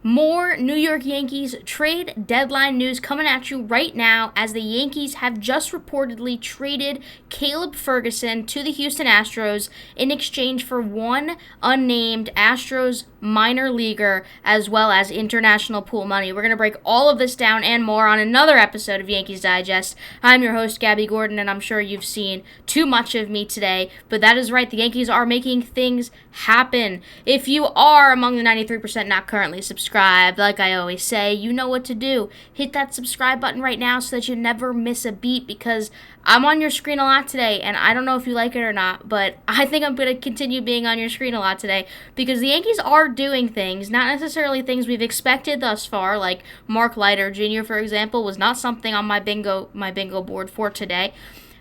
More New York Yankees trade deadline news coming at you right now, as the Yankees have just reportedly traded Caleb Ferguson to the Houston Astros in exchange for one unnamed Astros minor leaguer as well as international pool money. We're going to break all of this down and more on another episode of Yankees Digest. I'm your host, Gabby Gordon, and I'm sure you've seen too much of me today, but that is right. The Yankees are making things happen. If you are among the 93% not currently subscribed, like I always say, you know what to do. Hit that subscribe button right now so that you never miss a beat, because I'm on your screen a lot today, and I don't know if you like it or not, but I think I'm going to continue being on your screen a lot today because the Yankees are doing things, not necessarily things we've expected thus far, like Mark Leiter Jr., for example, was not something on my bingo board for today.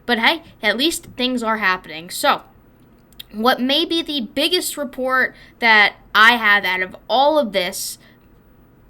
But hey, at least things are happening. So, what may be the biggest report that I have out of all of this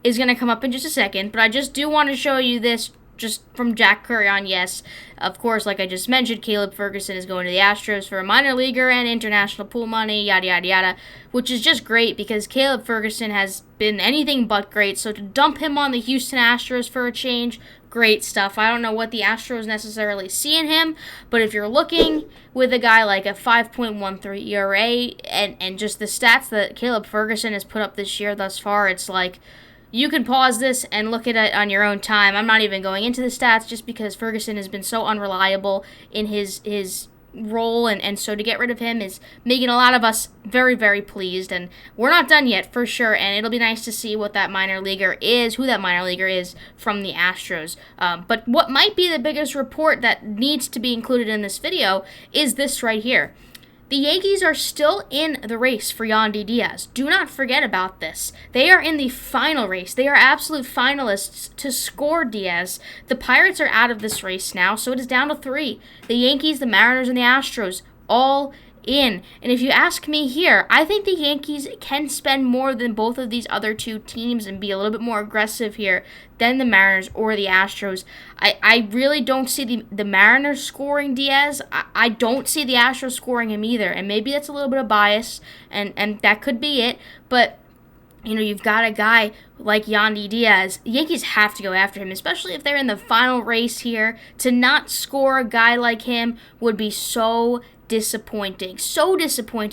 is going to come up in just a second, but I just do want to show you this just from Jack Curry on yes. Of course, like I just mentioned, Caleb Ferguson is going to the Astros for a minor leaguer and international pool money, yada, yada, yada, which is just great because Caleb Ferguson has been anything but great. So to dump him on the Houston Astros for a change, great stuff. I don't know what the Astros necessarily see in him, but if you're looking with a guy like a 5.13 ERA and just the stats that Caleb Ferguson has put up this year thus far, it's like, you can pause this and look at it on your own time. I'm not even going into the stats just because Ferguson has been so unreliable in his role, and so to get rid of him is making a lot of us very, very pleased. And we're not done yet, for sure, and it'll be nice to see what that minor leaguer is, who that minor leaguer is from the Astros. But what might be the biggest report that needs to be included in this video is this right here. The Yankees are still in the race for Yandy Diaz. Do not forget about this. They are in the final race. They are absolute finalists to score Diaz. The Pirates are out of this race now, so it is down to 3. The Yankees, the Mariners, and the Astros all in. And if you ask me here, I think the Yankees can spend more than both of these other two teams and be a little bit more aggressive here than the Mariners or the Astros. I really don't see the Mariners scoring Diaz. I don't see the Astros scoring him either. And maybe that's a little bit of bias, and that could be it. But you know, you've got a guy like Yandy Diaz. The Yankees have to go after him, especially if they're in the final race here. To not score a guy like him would be so disappointing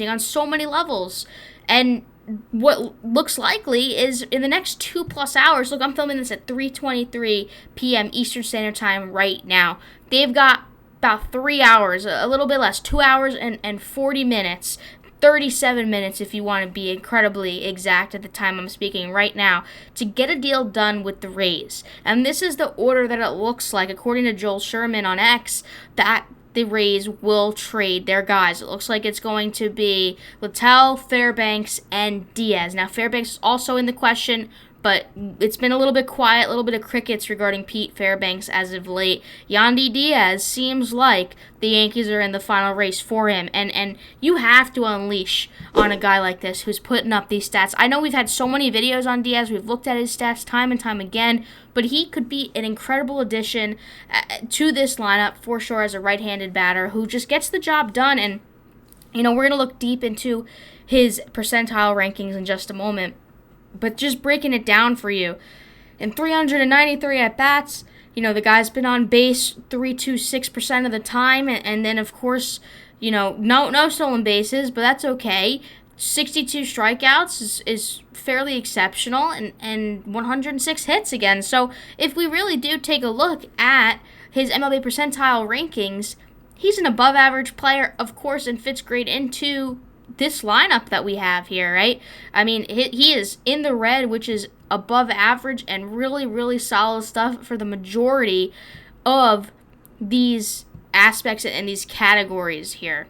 on so many levels. And what looks likely is in the next 2+ hours, look, I'm filming this at 3:23 p.m. Eastern Standard Time right now. They've got about 3 hours, a little bit less, 2 hours and 40 minutes, 37 minutes if you want to be incredibly exact at the time I'm speaking right now, to get a deal done with the Rays. And this is the order that it looks like, according to Joel Sherman on X, that the Rays will trade their guys. It looks like it's going to be Littell, Fairbanks, and Diaz. Now, Fairbanks is also in the question, but it's been a little bit quiet, a little bit of crickets regarding Pete Fairbanks as of late. Yandy Diaz seems like the Yankees are in the final race for him, and you have to unleash on a guy like this who's putting up these stats. I know we've had so many videos on Diaz, we've looked at his stats time and time again, but he could be an incredible addition to this lineup for sure as a right-handed batter who just gets the job done. And you know, we're going to look deep into his percentile rankings in just a moment. But just breaking it down for you, in 393 at-bats, you know, the guy's been on base 326% of the time, and then, of course, you know, no stolen bases, but that's okay. 62 strikeouts is fairly exceptional, and 106 hits again. So if we really do take a look at his MLB percentile rankings, he's an above-average player, of course, and fits great into this lineup that we have here, right? I mean, he is in the red, which is above average and really, really solid stuff for the majority of these aspects and these categories here.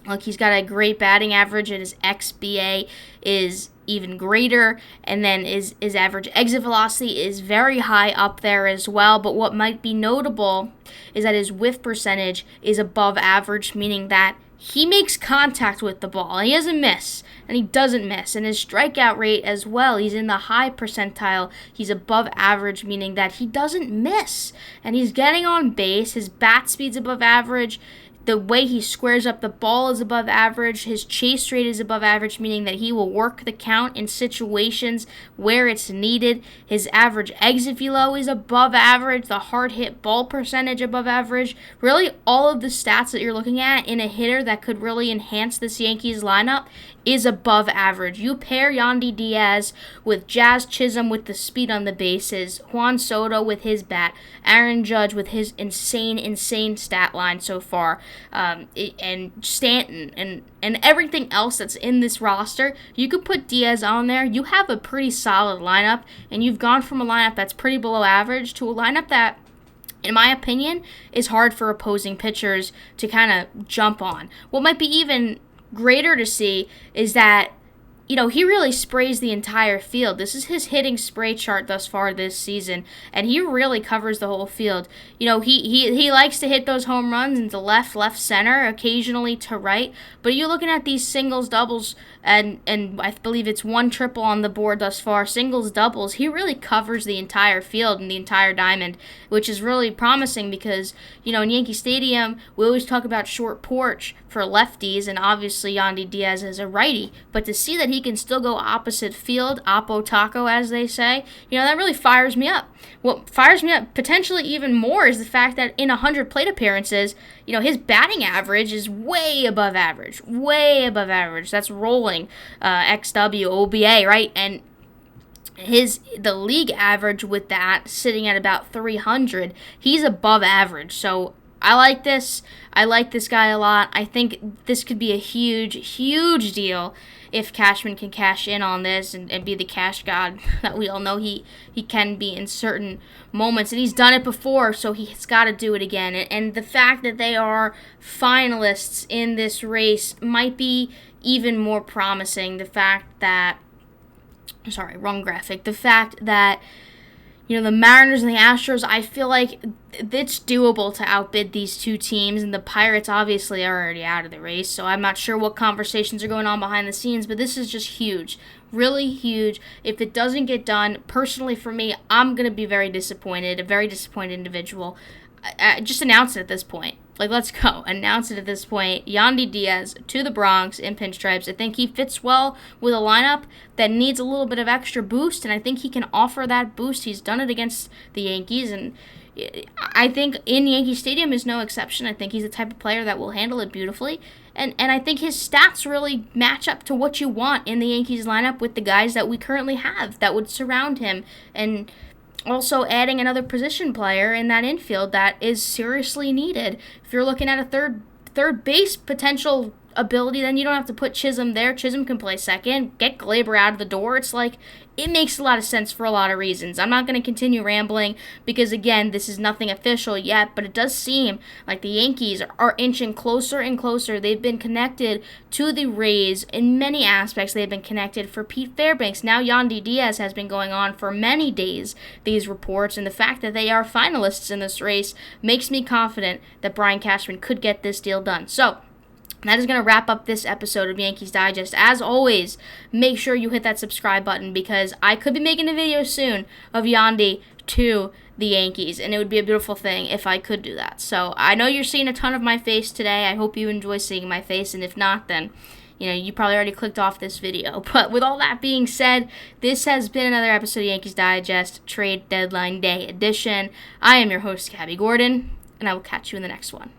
Look, he's got a great batting average, and his XBA is even greater, and then his average exit velocity is very high up there as well. But what might be notable is that his whiff percentage is above average, meaning that he makes contact with the ball. He doesn't miss, and he doesn't miss. And his strikeout rate as well, he's in the high percentile. He's above average, meaning that he doesn't miss. And he's getting on base. His bat speed's above average. The way he squares up the ball is above average. His chase rate is above average, meaning that he will work the count in situations where it's needed. His average exit velo is above average. The hard hit ball percentage above average. Really, all of the stats that you're looking at in a hitter that could really enhance this Yankees lineup is above average. You pair Yandy Diaz with Jazz Chisholm with the speed on the bases, Juan Soto with his bat, Aaron Judge with his insane stat line so far, and Stanton and everything else that's in this roster. You could put Diaz on there. You have a pretty solid lineup, and you've gone from a lineup that's pretty below average to a lineup that, in my opinion, is hard for opposing pitchers to kind of jump on. What might be even greater to see is that, he really sprays the entire field. This is his hitting spray chart thus far this season, and he really covers the whole field. He likes to hit those home runs into left center, occasionally to right, but you're looking at these singles, doubles, and I believe it's 1 triple on the board thus far, singles, doubles. He really covers the entire field and the entire diamond, which is really promising because, in Yankee Stadium, we always talk about short porch for lefties, and obviously Yandy Diaz is a righty, but to see that he can still go opposite field, oppo taco, as they say, that really fires me up. What fires me up potentially even more is the fact that in 100 plate appearances, his batting average is way above average. That's rolling XW, OBA, right? And the league average with that sitting at about 300. He's above average. So I like this. I like this guy a lot. I think this could be a huge deal if Cashman can cash in on this and be the cash god that we all know he can be in certain moments. And he's done it before, so he's got to do it again. And the fact that they are finalists in this race might be even more promising. The fact that the Mariners and the Astros, I feel like it's doable to outbid these two teams, and the Pirates obviously are already out of the race, so I'm not sure what conversations are going on behind the scenes, but this is just huge, really huge. If it doesn't get done, personally for me, I'm going to be very disappointed, a very disappointed individual. I just announce it at this point. Let's go. Announce it at this point. Yandy Diaz to the Bronx in pinstripes. I think he fits well with a lineup that needs a little bit of extra boost, and I think he can offer that boost. He's done it against the Yankees, and I think in Yankee Stadium is no exception. I think he's the type of player that will handle it beautifully, and I think his stats really match up to what you want in the Yankees lineup with the guys that we currently have that would surround him, and also adding another position player in that infield that is seriously needed. If you're looking at a third base potential ability, then you don't have to put Chisholm there. Chisholm can play second. Get Glaber out of the door. It's it makes a lot of sense for a lot of reasons. I'm not going to continue rambling because, again, this is nothing official yet, but it does seem like the Yankees are inching closer and closer. They've been connected to the Rays in many aspects. They've been connected for Pete Fairbanks. Now Yandy Diaz has been going on for many days, these reports, and the fact that they are finalists in this race makes me confident that Brian Cashman could get this deal done. So, that is going to wrap up this episode of Yankees Digest. As always, make sure you hit that subscribe button because I could be making a video soon of Yandy to the Yankees, and it would be a beautiful thing if I could do that. So I know you're seeing a ton of my face today. I hope you enjoy seeing my face, and if not, then you probably already clicked off this video. But with all that being said, this has been another episode of Yankees Digest Trade Deadline Day edition. I am your host, Gabby Gordon, and I will catch you in the next one.